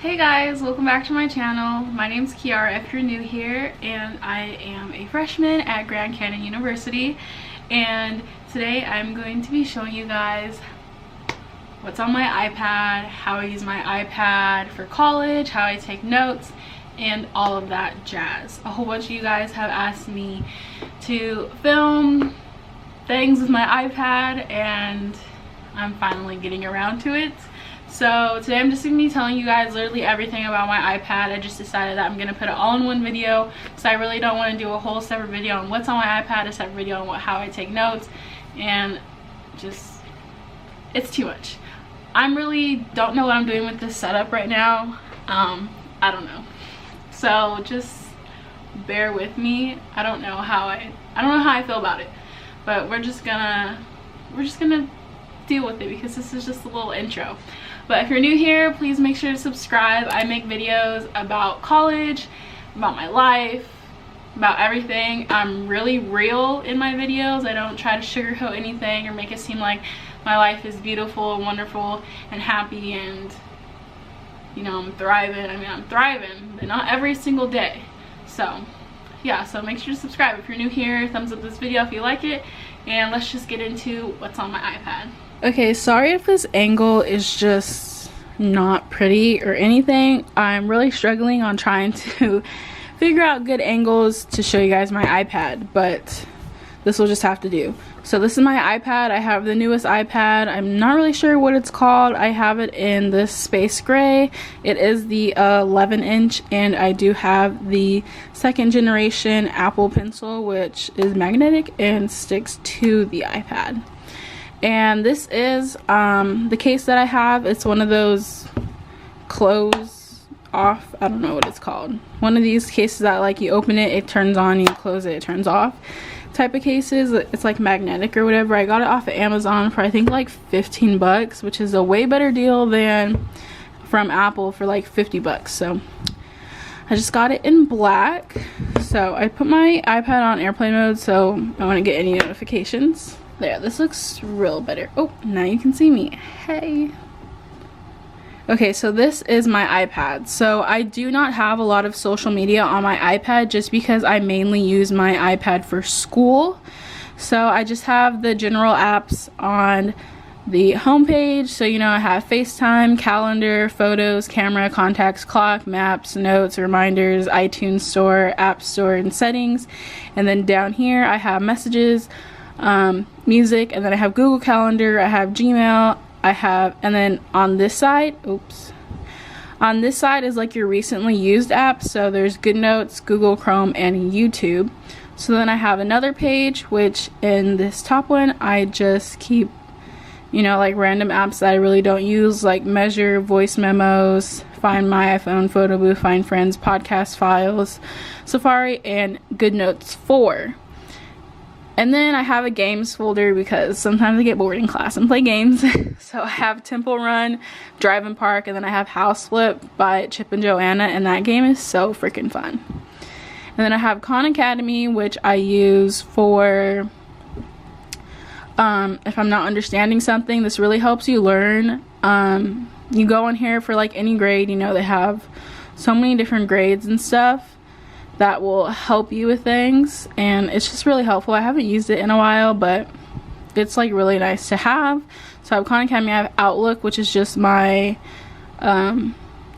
Hey guys, welcome back to my channel. My name's Kiara if you're new here, and I am a freshman at Grand Canyon University, and today I'm going to be showing you guys what's on my iPad, how I use my iPad for college, how I take notes, and all of that jazz. A whole bunch of you guys have asked me to film things with my iPad, and I'm finally getting around to it. So today I'm just going to be telling you guys literally everything about my iPad. I just decided that I'm going to put it all in one video, so I really don't want to do a whole separate video on what's on my iPad, a separate video on how I take notes, and just, it's too much. I really don't know what I'm doing with this setup right now. I don't know. So just bear with me. I don't know how I feel about it, but we're just gonna deal with it because this is just a little intro. But if you're new here, please make sure to subscribe. I make videos about college, about my life, about everything. I'm really real in my videos. I don't try to sugarcoat anything or make it seem like my life is beautiful and wonderful and happy and, you know, I'm thriving. I mean, I'm thriving, but not every single day. So yeah, so make sure to subscribe if you're new here. Thumbs up this video if you like it, and let's just get into what's on my iPad. Okay, sorry if this angle is just not pretty or anything. I'm really struggling on trying to figure out good angles to show you guys my iPad, but this will just have to do. So this is my iPad. I have the newest iPad. I'm not really sure what it's called. I have it in this space gray. It is the 11-inch, and I do have the second generation Apple Pencil, which is magnetic and sticks to the iPad. And this is the case that I have. It's one of those close off, I don't know what it's called. One of these cases that, like, you open it, it turns on, you close it, it turns off type of cases. It's like magnetic or whatever. I got it off of Amazon for I think like 15 bucks, which is a way better deal than from Apple for like 50 bucks. So I just got it in black. So I put my iPad on airplane mode so I wouldn't get any notifications. There, this looks real better. Oh, now you can see me. Hey. Okay, so this is my iPad. So I do not have a lot of social media on my iPad just because I mainly use my iPad for school. So I just have the general apps on the homepage. So, you know, I have FaceTime, calendar, photos, camera, contacts, clock, maps, notes, reminders, iTunes Store, App Store, and settings. And then down here I have messages, music, and then I have Google Calendar, I have Gmail, and then on this side, on this side is like your recently used apps. So there's GoodNotes, Google Chrome, and YouTube. So then I have another page, which in this top one I just keep, you know, like random apps that I really don't use, like Measure, Voice Memos, Find My iPhone, Photo Booth, Find Friends, Podcast Files, Safari, and GoodNotes 4. And then I have a games folder because sometimes I get bored in class and play games. So I have Temple Run, Drive and Park, and then I have House Flip by Chip and Joanna, and that game is so freaking fun. And then I have Khan Academy, which I use for if I'm not understanding something. This really helps you learn. You go on here for like any grade, you know, they have so many different grades and stuff that will help you with things, and it's just really helpful. I haven't used it in a while, but it's like really nice to have. So I have Khan Academy, I have Outlook, which is just my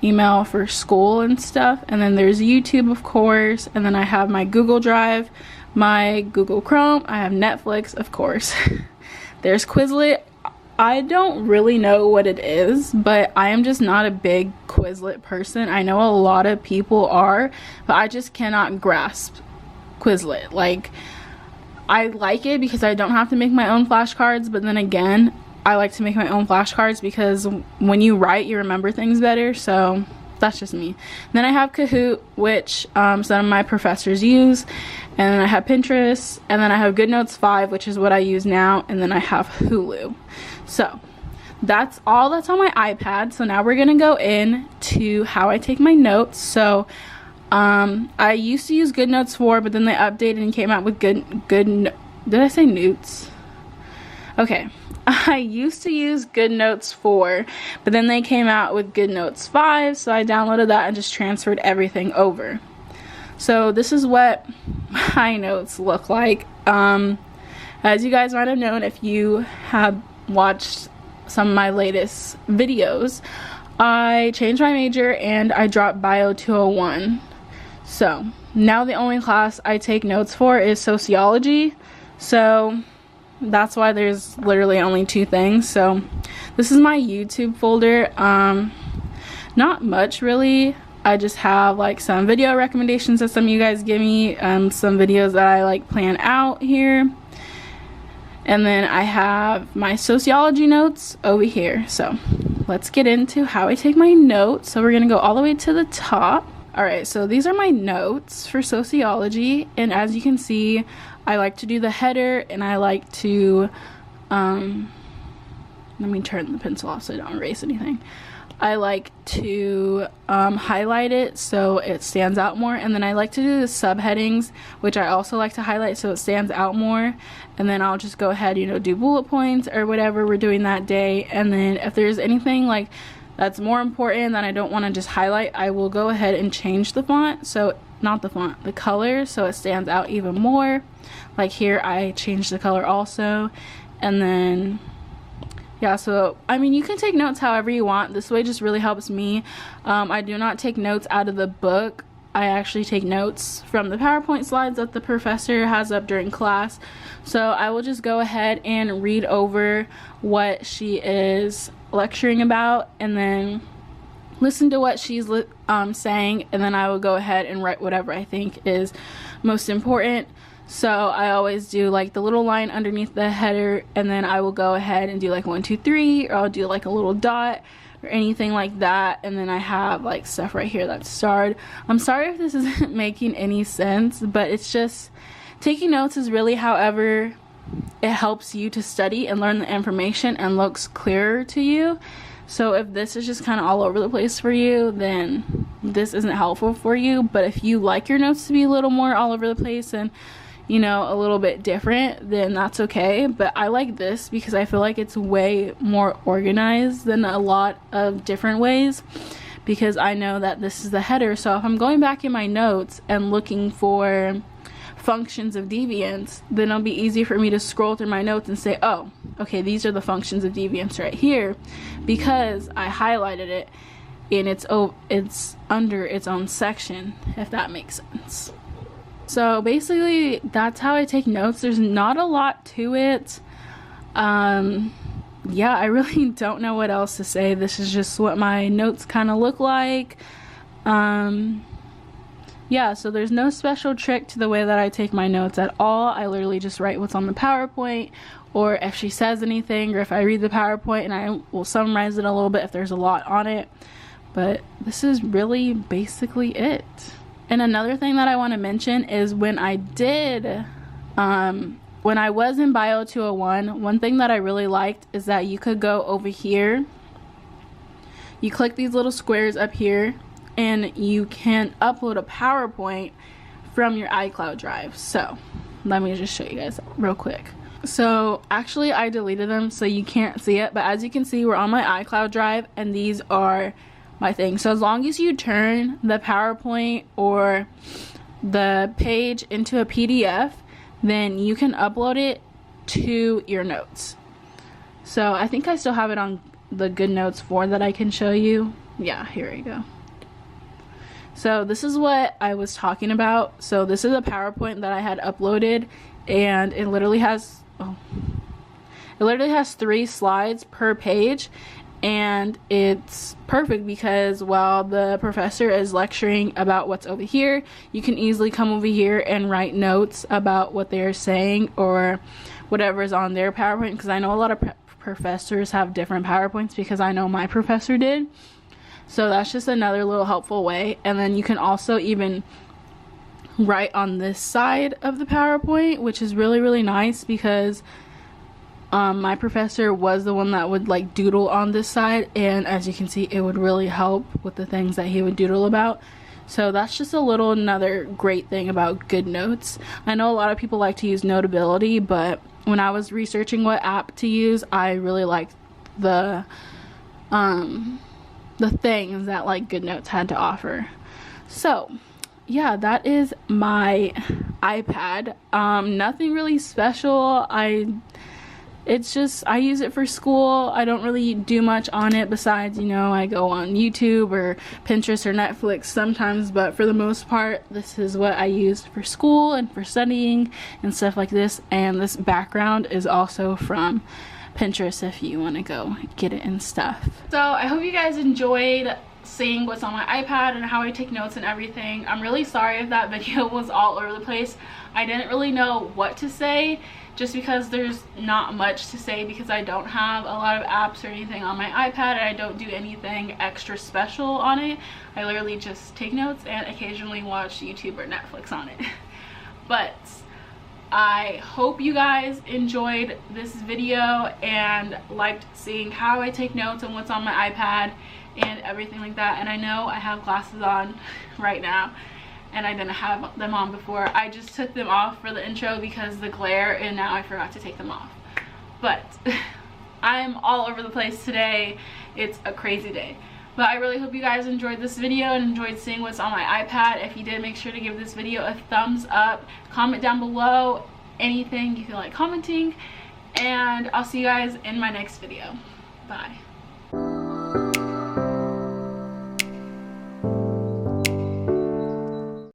email for school and stuff, and then there's YouTube, of course, and then I have my Google Drive, my Google Chrome, I have Netflix, of course. There's Quizlet. I don't really know what it is, but I am just not a big Quizlet person. I know a lot of people are, but I just cannot grasp Quizlet. Like, I like it because I don't have to make my own flashcards, but then again, I like to make my own flashcards because when you write, you remember things better. So that's just me. Then I have Kahoot, which some of my professors use, and then I have Pinterest, and then I have GoodNotes 5, which is what I use now, and then I have Hulu. So that's all that's on my iPad. So now we're gonna go into how I take my notes. So I used to use GoodNotes 4, but then they updated and came out with did I say Newts? Okay, I used to use GoodNotes 4, but then they came out with GoodNotes 5, so I downloaded that and just transferred everything over. So this is what my notes look like. As you guys might have known if you have watched some of my latest videos, I changed my major and I dropped Bio 201. So now the only class I take notes for is sociology. So that's why there's literally only 2 things. So this is my YouTube folder. Not much really. I just have like some video recommendations that some of you guys give me, some videos that I like plan out here. And then I have my sociology notes over here. So let's get into how I take my notes. So we're gonna go all the way to the top. Alright, so these are my notes for sociology, and as you can see, I like to do the header, and I like to, let me turn the pencil off so I don't erase anything. I like to highlight it so it stands out more, and then I like to do the subheadings, which I also like to highlight so it stands out more, and then I'll just go ahead, you know, do bullet points or whatever we're doing that day, and then if there's anything like that's more important that I don't want to just highlight, I will go ahead and change the font, so not the font, the color, so it stands out even more. Like here I changed the color also, and then yeah, so I mean you can take notes however you want. This way just really helps me. I do not take notes out of the book. I actually take notes from the PowerPoint slides that the professor has up during class. So I will just go ahead and read over what she is lecturing about, and then listen to what she's saying, and then I will go ahead and write whatever I think is most important. So I always do like the little line underneath the header, and then I will go ahead and do like 1, 2, 3, or I'll do like a little dot or anything like that, and then I have like stuff right here that's starred. I'm sorry if this isn't making any sense, but it's just taking notes is really however it helps you to study and learn the information and looks clearer to you. So if this is just kind of all over the place for you, then this isn't helpful for you. But if you like your notes to be a little more all over the place and, you know, a little bit different, then that's okay. But I like this because I feel like it's way more organized than a lot of different ways, because I know that this is the header. So if I'm going back in my notes and looking for functions of deviance, then it'll be easy for me to scroll through my notes and say, oh, okay, these are the functions of deviance right here, because I highlighted it and it's under its own section, if that makes sense. So basically that's how I take notes. There's not a lot to it. Yeah, I really don't know what else to say. This is just what my notes kind of look like. Yeah, so there's no special trick to the way that I take my notes at all. I literally just write what's on the PowerPoint, or if she says anything, or if I read the PowerPoint, and I will summarize it a little bit if there's a lot on it. But this is really basically it. And another thing that I want to mention is when I was in Bio 201, one thing that I really liked is that you could go over here, you click these little squares up here, and you can upload a PowerPoint from your iCloud drive. So let me just show you guys real quick. So actually I deleted them so you can't see it, but as you can see, we're on my iCloud drive and these are my things. So as long as you turn the PowerPoint or the page into a PDF, then you can upload it to your notes. So I think I still have it on the GoodNotes 4 that I can show you. Yeah, here we go. So this is what I was talking about. So this is a PowerPoint that I had uploaded, and it literally has 3 slides per page, and it's perfect because while the professor is lecturing about what's over here, you can easily come over here and write notes about what they're saying or whatever is on their PowerPoint, because I know a lot of professors have different PowerPoints, because I know my professor did. So that's just another little helpful way. And then you can also even write on this side of the PowerPoint, which is really, really nice, because my professor was the one that would like doodle on this side, and as you can see, it would really help with the things that he would doodle about. So that's just another great thing about GoodNotes. I know a lot of people like to use Notability, but when I was researching what app to use, I really liked the things that like GoodNotes had to offer. So yeah, that is my iPad. Nothing really special. It's just, I use it for school. I don't really do much on it besides, you know, I go on YouTube or Pinterest or Netflix sometimes, but for the most part, this is what I use for school and for studying and stuff like this. And this background is also from Pinterest if you want to go get it and stuff. So I hope you guys enjoyed seeing what's on my iPad and how I take notes and everything. I'm really sorry if that video was all over the place. I didn't really know what to say, just because there's not much to say because I don't have a lot of apps or anything on my iPad, and I don't do anything extra special on it. I literally just take notes and occasionally watch YouTube or Netflix on it. But I hope you guys enjoyed this video and liked seeing how I take notes and what's on my iPad and everything like that. And I know I have glasses on right now, and I didn't have them on before. I just took them off for the intro because the glare, and now I forgot to take them off. But I'm all over the place today. It's a crazy day. But I really hope you guys enjoyed this video and enjoyed seeing what's on my iPad. If you did, make sure to give this video a thumbs up. Comment down below anything you feel like commenting. And I'll see you guys in my next video. Bye.